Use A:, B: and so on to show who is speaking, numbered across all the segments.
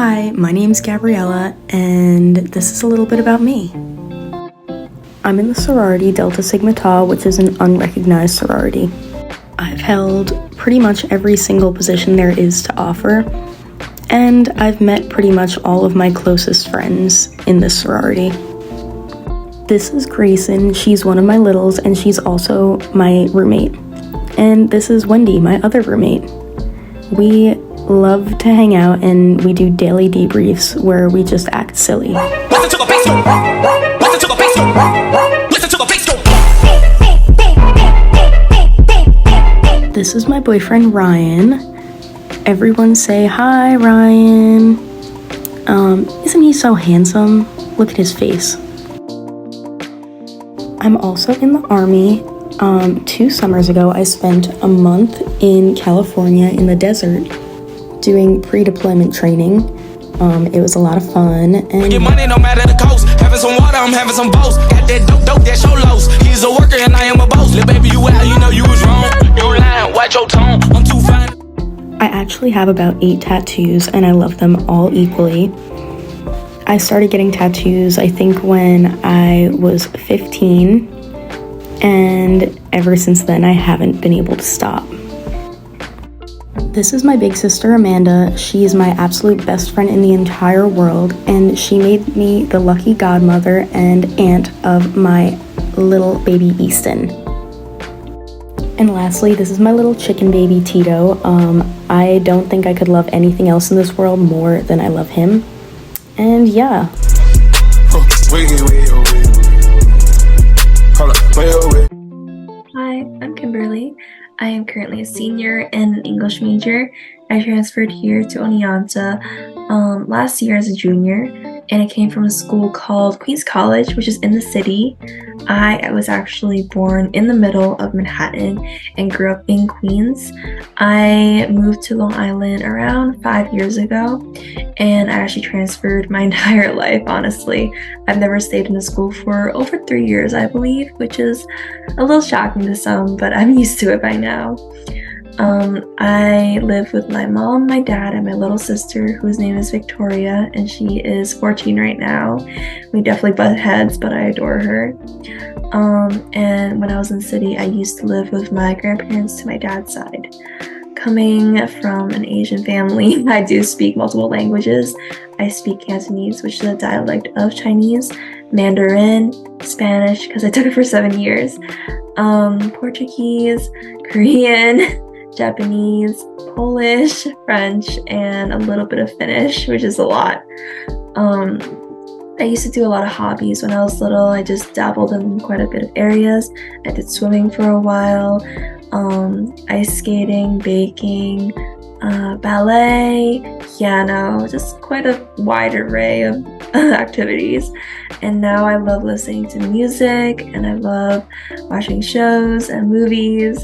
A: Hi, my name's Gabriella, and this is a little bit about me. I'm in the sorority Delta Sigma Tau, which is an unrecognized sorority. I've held pretty much every single position there is to offer, and I've met pretty much all of my closest friends in this sorority. This is Grayson. She's one of my littles, and she's also my roommate. And this is Wendy, my other roommate. We love to hang out, and we do daily debriefs where we just act silly.
B: Listen to the bass go. Listen to the bass go. Listen to the bass go.
A: This is my boyfriend Ryan. Everyone say hi, Ryan. Isn't he so handsome? Look at his face. I'm also in the Army. 2 summers ago, I spent a month in California in the desert doing pre-deployment training. It was a lot of fun. And
B: get money no matter the coast. Having some water, I'm having some boats. Got that dope, that show lows. He's a worker and I am a boss. Little baby, you out, you know you was wrong. You lying, watch your tone. I'm too fine.
A: I actually have about 8 tattoos, and I love them all equally. I started getting tattoos, I think, when I was 15, and ever since then, I haven't been able to stop. This is my big sister, Amanda. She's my absolute best friend in the entire world, and she made me the lucky godmother and aunt of my little baby Easton. And lastly, this is my little chicken baby, Tito. I don't think I could love anything else in this world more than I love him. And yeah.
C: Hi, I'm Kimberly. I am currently a senior and an English major. I transferred here to Oneonta last year as a junior, and I came from a school called Queens College, which is in the city. I was actually born in the middle of Manhattan and grew up in Queens. I moved to Long Island around 5 years ago, and I actually transferred my entire life, honestly. I've never stayed in a school for over 3 years, I believe, which is a little shocking to some, but I'm used to it by now. I live with my mom, my dad, and my little sister, whose name is Victoria, and she is 14 right now. We definitely butt heads, but I adore her. And when I was in the city, I used to live with my grandparents to my dad's side. Coming from an Asian family, I do speak multiple languages. I speak Cantonese, which is a dialect of Chinese, Mandarin, Spanish, because I took it for 7 years, Portuguese, Korean, Japanese, Polish, French, and a little bit of Finnish, which is a lot. I used to do a lot of hobbies when I was little. I just dabbled in quite a bit of areas. I did swimming for a while, ice skating, baking, ballet, piano, just quite a wide array of activities. And now I love listening to music, and I love watching shows and movies.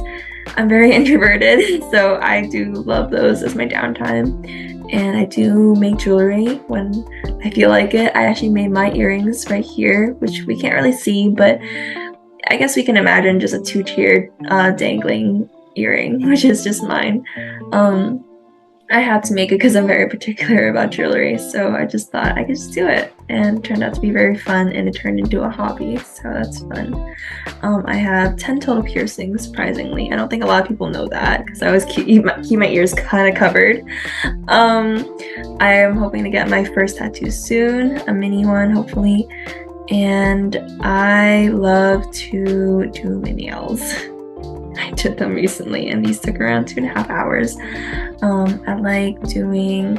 C: I'm very introverted, so I do love those as my downtime. And I do make jewelry when I feel like it. I actually made my earrings right here, which we can't really see, but I guess we can imagine just a 2-tiered dangling earring, which is just mine. I had to make it because I'm very particular about jewelry, so I just thought I could just do it, and it turned out to be very fun, and it turned into a hobby, so that's fun. I have 10 total piercings, surprisingly. I don't think a lot of people know that, because I always keep my ears kind of covered. I am hoping to get my first tattoo soon, a mini one, hopefully, and I love to do my nails. I did them recently, and these took around 2.5 hours. I like doing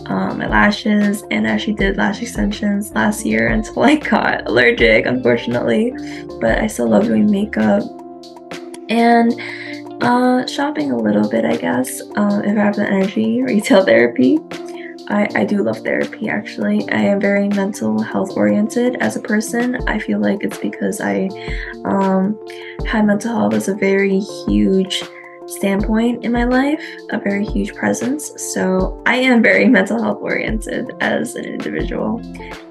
C: my lashes, and I actually did lash extensions last year until I got allergic, unfortunately, but I still love doing makeup. And shopping a little bit, I guess, if I have the energy. Retail therapy. I do love therapy, actually. I am very mental health oriented as a person. I feel like it's because I had mental health as a very huge standpoint in my life, a very huge presence. So I am very mental health oriented as an individual.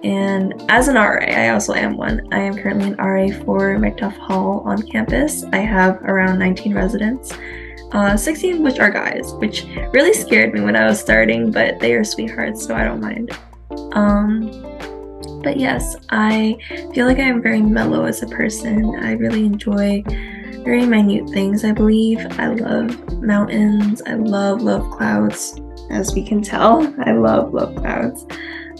C: And as an RA, I also am one. I am currently an RA for McDuff Hall on campus. I have around 19 residents. 16, which are guys, which really scared me when I was starting, but they are sweethearts, so I don't mind. But yes, I feel like I am very mellow as a person. I really enjoy very minute things, I believe. I love mountains. I love clouds, as we can tell. I love clouds.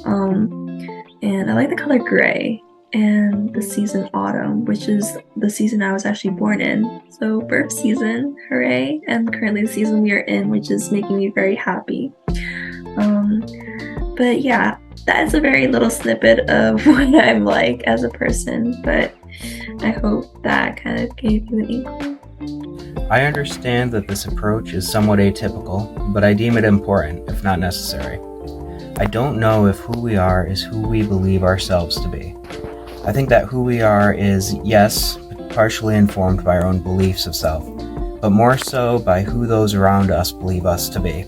C: And I like the color gray and the season autumn, which is the season I was actually born in. So birth season, hooray, and currently the season we are in, which is making me very happy. But yeah, that is a very little snippet of what I'm like as a person, but I hope that kind of gave you an inkling.
D: I understand that this approach is somewhat atypical, but I deem it important, if not necessary. I don't know if who we are is who we believe ourselves to be. I think that who we are is, yes, partially informed by our own beliefs of self, but more so by who those around us believe us to be.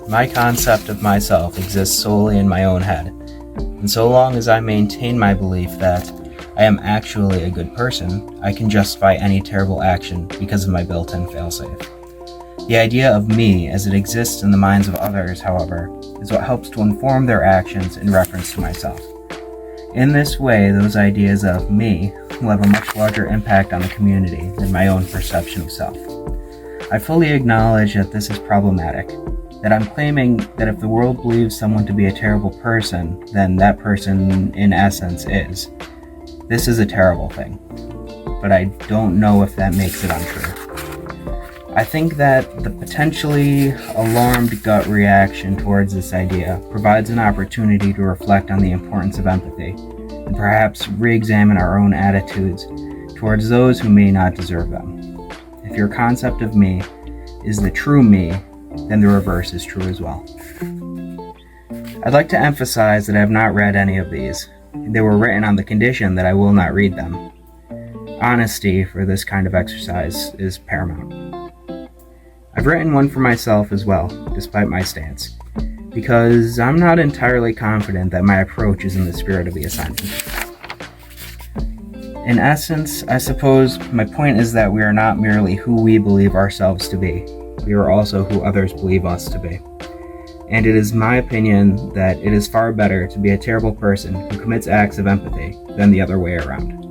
D: My concept of myself exists solely in my own head, and so long as I maintain my belief that I am actually a good person, I can justify any terrible action because of my built-in failsafe. The idea of me as it exists in the minds of others, however, is what helps to inform their actions in reference to myself. In this way, those ideas of me will have a much larger impact on the community than my own perception of self. I fully acknowledge that this is problematic, that I'm claiming that if the world believes someone to be a terrible person, then that person, in essence, is. This is a terrible thing, but I don't know if that makes it untrue. I think that the potentially alarmed gut reaction towards this idea provides an opportunity to reflect on the importance of empathy, and perhaps re-examine our own attitudes towards those who may not deserve them. If your concept of me is the true me, then the reverse is true as well. I'd like to emphasize that I have not read any of these. They were written on the condition that I will not read them. Honesty for this kind of exercise is paramount. I've written one for myself as well, despite my stance, because I'm not entirely confident that my approach is in the spirit of the assignment. In essence, I suppose my point is that we are not merely who we believe ourselves to be, we are also who others believe us to be. And it is my opinion that it is far better to be a terrible person who commits acts of empathy than the other way around.